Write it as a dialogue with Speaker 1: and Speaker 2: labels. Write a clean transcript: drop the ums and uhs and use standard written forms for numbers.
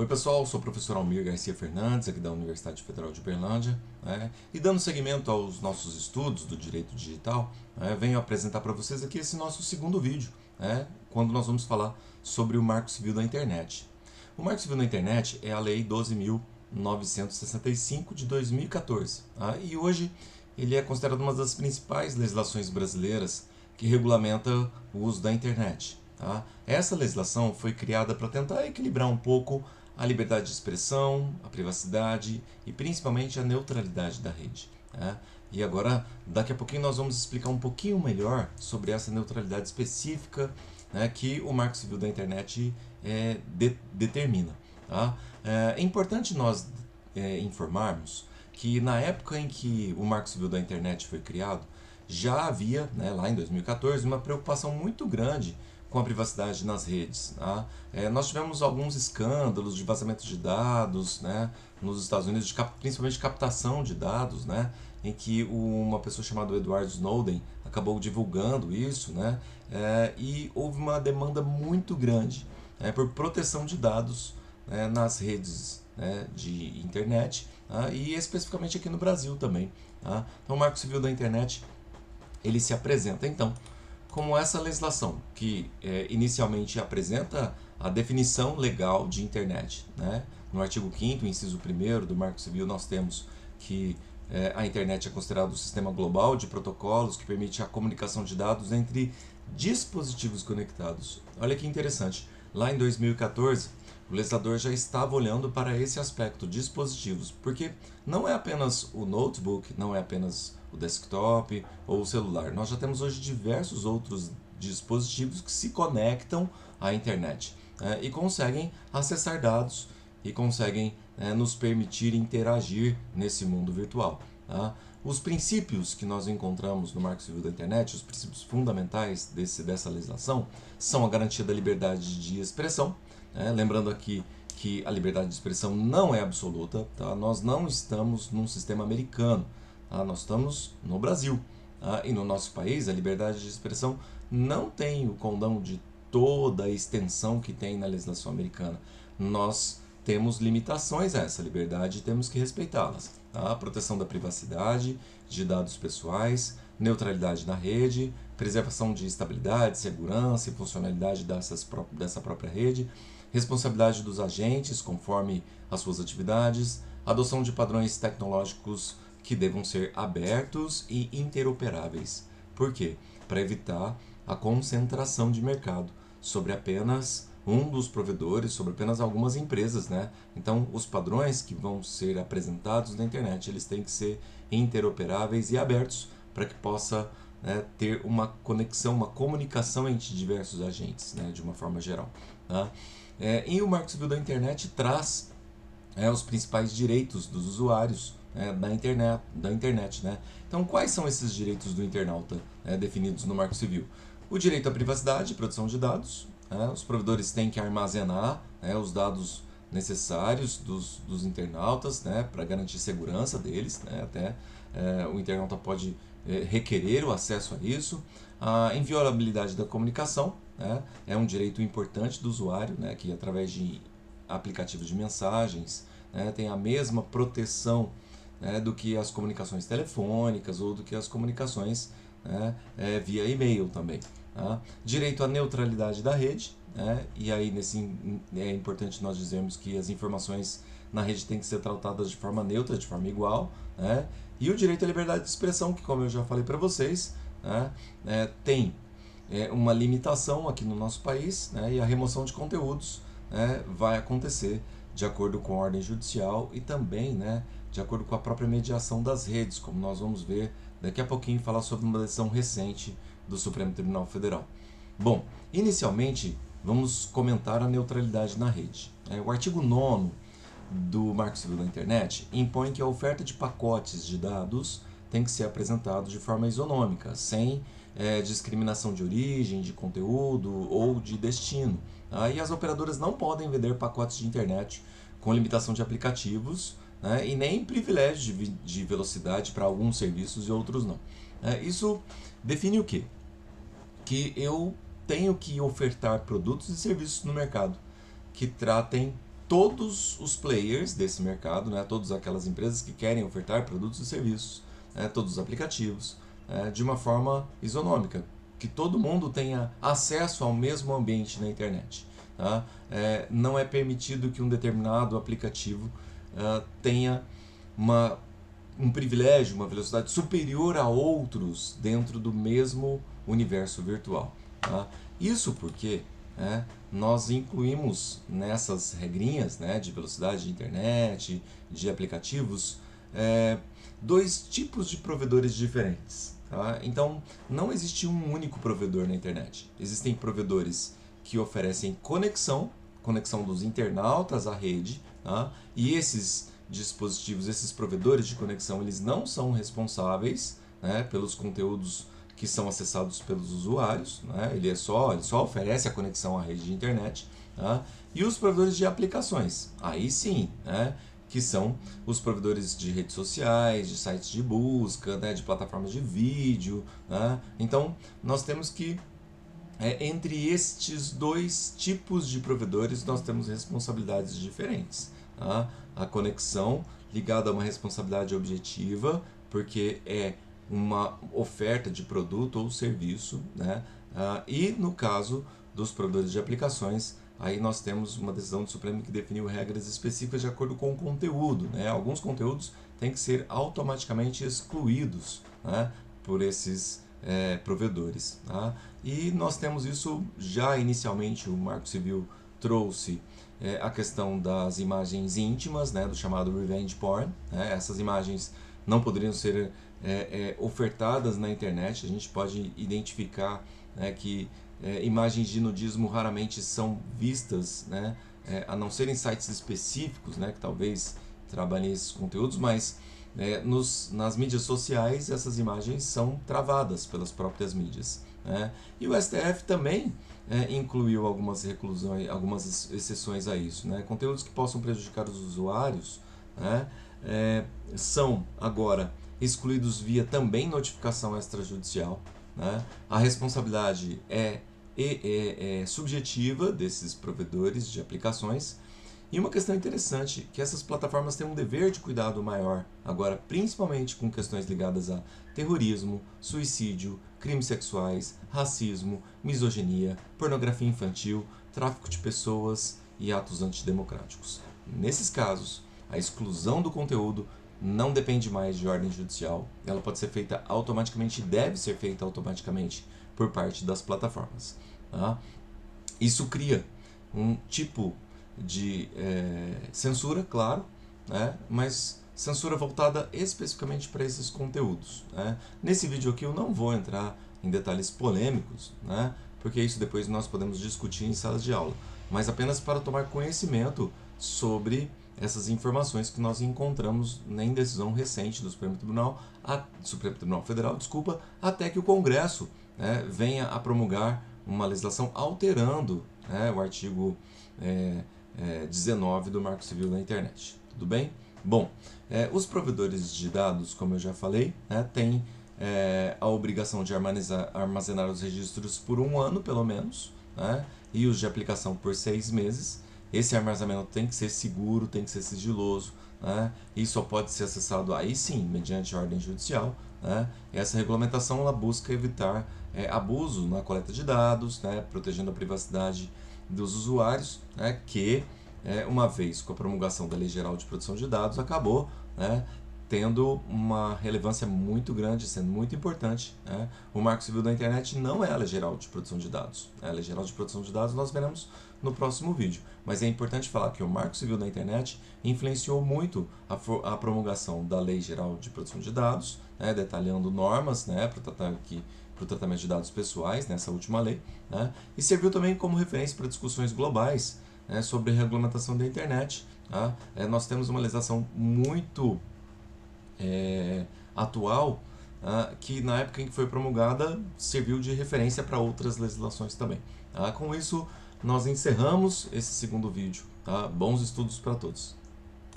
Speaker 1: pessoal, sou o professor Almir Garcia Fernandes, aqui da Universidade Federal de Uberlândia, e dando seguimento aos nossos estudos do direito digital, venho apresentar para vocês aqui esse nosso segundo vídeo, quando nós vamos falar sobre o Marco Civil da Internet. O Marco Civil da Internet é a Lei 12.965 de 2014, e hoje ele é considerado uma das principais legislações brasileiras que regulamenta o uso da internet. Essa legislação foi criada para tentar equilibrar um pouco a liberdade de expressão, a privacidade e principalmente a neutralidade da rede. E agora, daqui a pouquinho, nós vamos explicar um pouquinho melhor sobre essa neutralidade específica que o Marco Civil da Internet determina. É importante nós informarmos que na época em que o Marco Civil da Internet foi criado, já havia, lá em 2014, uma preocupação muito grande com a privacidade nas redes. Nós tivemos alguns escândalos de vazamento de dados nos Estados Unidos, principalmente de captação de dados, em que uma pessoa chamada Edward Snowden acabou divulgando isso, e houve uma demanda muito grande por proteção de dados nas redes de internet, e especificamente aqui no Brasil também. Então o Marco Civil da Internet ele se apresenta então como essa legislação que inicialmente apresenta a definição legal de internet. No artigo 5º, inciso 1º do Marco Civil, nós temos que a internet é considerada um sistema global de protocolos que permite a comunicação de dados entre dispositivos conectados. Olha que interessante, lá em 2014 o legislador já estava olhando para esse aspecto, dispositivos, porque não é apenas o notebook, não é apenas o desktop ou o celular. Nós já temos hoje diversos outros dispositivos que se conectam à internet e conseguem acessar dados e conseguem nos permitir interagir nesse mundo virtual. Os princípios que nós encontramos no Marco Civil da Internet, os princípios fundamentais dessa legislação, são a garantia da liberdade de expressão. Lembrando aqui que a liberdade de expressão não é absoluta, nós não estamos num sistema americano, nós estamos no Brasil. E no nosso país a liberdade de expressão não tem o condão de toda a extensão que tem na legislação americana. Nós temos limitações a essa liberdade e temos que respeitá-las. A proteção da privacidade, de dados pessoais, neutralidade na rede, preservação de estabilidade, segurança e funcionalidade dessa própria rede, responsabilidade dos agentes conforme as suas atividades, adoção de padrões tecnológicos que devam ser abertos e interoperáveis. Por quê? Para evitar a concentração de mercado sobre apenas um dos provedores, sobre apenas algumas empresas. Então, os padrões que vão ser apresentados na internet, eles têm que ser interoperáveis e abertos para que possa ter uma conexão, uma comunicação entre diversos agentes, de uma forma geral. E o Marco Civil da Internet traz os principais direitos dos usuários da internet. Então, quais são esses direitos do internauta definidos no Marco Civil? O direito à privacidade e proteção de dados. Os provedores têm que armazenar os dados necessários dos internautas para garantir segurança deles. Até o internauta pode requerer o acesso a isso. A inviolabilidade da comunicação é um direito importante do usuário, que através de aplicativos de mensagens tem a mesma proteção do que as comunicações telefônicas ou do que as comunicações via e-mail também. Direito à neutralidade da rede, e aí é importante nós dizermos que as informações na rede têm que ser tratadas de forma neutra, de forma igual. E o direito à liberdade de expressão, que, como eu já falei para vocês, tem uma limitação aqui no nosso país, e a remoção de conteúdos vai acontecer de acordo com a ordem judicial e também de acordo com a própria mediação das redes, como nós vamos ver daqui a pouquinho, falar sobre uma decisão recente do Supremo Tribunal Federal. Bom, inicialmente vamos comentar a neutralidade na rede. O artigo 9º do Marco Civil da Internet impõe que a oferta de pacotes de dados tem que ser apresentado de forma isonômica, sem discriminação de origem, de conteúdo ou de destino. E as operadoras não podem vender pacotes de internet com limitação de aplicativos e nem privilégio de velocidade para alguns serviços e outros não. Isso define o quê? Que eu tenho que ofertar produtos e serviços no mercado que tratem todos os players desse mercado, né, todas aquelas empresas que querem ofertar produtos e serviços, né, todos os aplicativos, de uma forma isonômica, que todo mundo tenha acesso ao mesmo ambiente na internet. Tá? Não é permitido que um determinado aplicativo tenha um privilégio, uma velocidade superior a outros dentro do mesmo universo virtual. Tá? Isso porque nós incluímos nessas regrinhas, né, de velocidade de internet, de aplicativos, dois tipos de provedores diferentes. Tá? Então, não existe um único provedor na internet. Existem provedores que oferecem conexão dos internautas à rede, tá? E esses dispositivos, esses provedores de conexão, eles não são responsáveis, né, pelos conteúdos que são acessados pelos usuários, né? Ele só oferece a conexão à rede de internet. Tá? E os provedores de aplicações, aí sim, né, que são os provedores de redes sociais, de sites de busca, né, de plataformas de vídeo. Né? Então, nós temos que, entre estes dois tipos de provedores, nós temos responsabilidades diferentes. Tá? A conexão ligada a uma responsabilidade objetiva, porque é uma oferta de produto ou serviço, né? E no caso dos provedores de aplicações, aí nós temos uma decisão do Supremo que definiu regras específicas de acordo com o conteúdo. Né? Alguns conteúdos têm que ser automaticamente excluídos, né, por esses provedores. Tá? E nós temos isso já inicialmente, o Marco Civil trouxe a questão das imagens íntimas, né, do chamado revenge porn. Né? Essas imagens não poderiam ser ofertadas na internet. A gente pode identificar, né, que imagens de nudismo raramente são vistas, né, a não ser em sites específicos, né, que talvez trabalhem esses conteúdos, mas nas mídias sociais essas imagens são travadas pelas próprias mídias. Né? E o STF também incluiu algumas reclusões, algumas exceções a isso. Né? Conteúdos que possam prejudicar os usuários, né, são agora excluídos via também notificação extrajudicial. Né? A responsabilidade é subjetiva desses provedores de aplicações. E uma questão interessante, que essas plataformas têm um dever de cuidado maior, agora principalmente com questões ligadas a terrorismo, suicídio, crimes sexuais, racismo, misoginia, pornografia infantil, tráfico de pessoas e atos antidemocráticos. Nesses casos, a exclusão do conteúdo não depende mais de ordem judicial, ela pode ser feita automaticamente e deve ser feita automaticamente por parte das plataformas. Tá? Isso cria um tipo de censura, claro, né? Mas censura voltada especificamente para esses conteúdos. Né? Nesse vídeo aqui eu não vou entrar em detalhes polêmicos, né? Porque isso depois nós podemos discutir em sala de aula, mas apenas para tomar conhecimento sobre essas informações que nós encontramos em decisão recente do Supremo Tribunal Federal, até que o Congresso, né, venha a promulgar uma legislação alterando, né, o artigo 19 do Marco Civil da Internet. Tudo bem? Bom, os provedores de dados, como eu já falei, né, têm a obrigação de armazenar os registros por 1 ano, pelo menos, né, e os de aplicação por 6 meses. Esse armazenamento tem que ser seguro, tem que ser sigiloso, né, e só pode ser acessado aí sim, mediante ordem judicial. Né. Essa regulamentação ela busca evitar abuso na coleta de dados, né, protegendo a privacidade dos usuários, né, que uma vez com a promulgação da Lei Geral de Proteção de Dados acabou, né, tendo uma relevância muito grande, sendo muito importante. Né? O Marco Civil da Internet não é a Lei Geral de Proteção de Dados. A Lei Geral de Proteção de Dados nós veremos no próximo vídeo. Mas é importante falar que o Marco Civil da Internet influenciou muito a promulgação da Lei Geral de Proteção de Dados, né, detalhando normas, né, para o tratamento de dados pessoais, nessa última lei, né, e serviu também como referência para discussões globais, né, sobre regulamentação da internet. Tá? Nós temos uma legislação muito atual, que na época em que foi promulgada serviu de referência para outras legislações também. Tá? Com isso, nós encerramos esse segundo vídeo. Tá? Bons estudos para todos.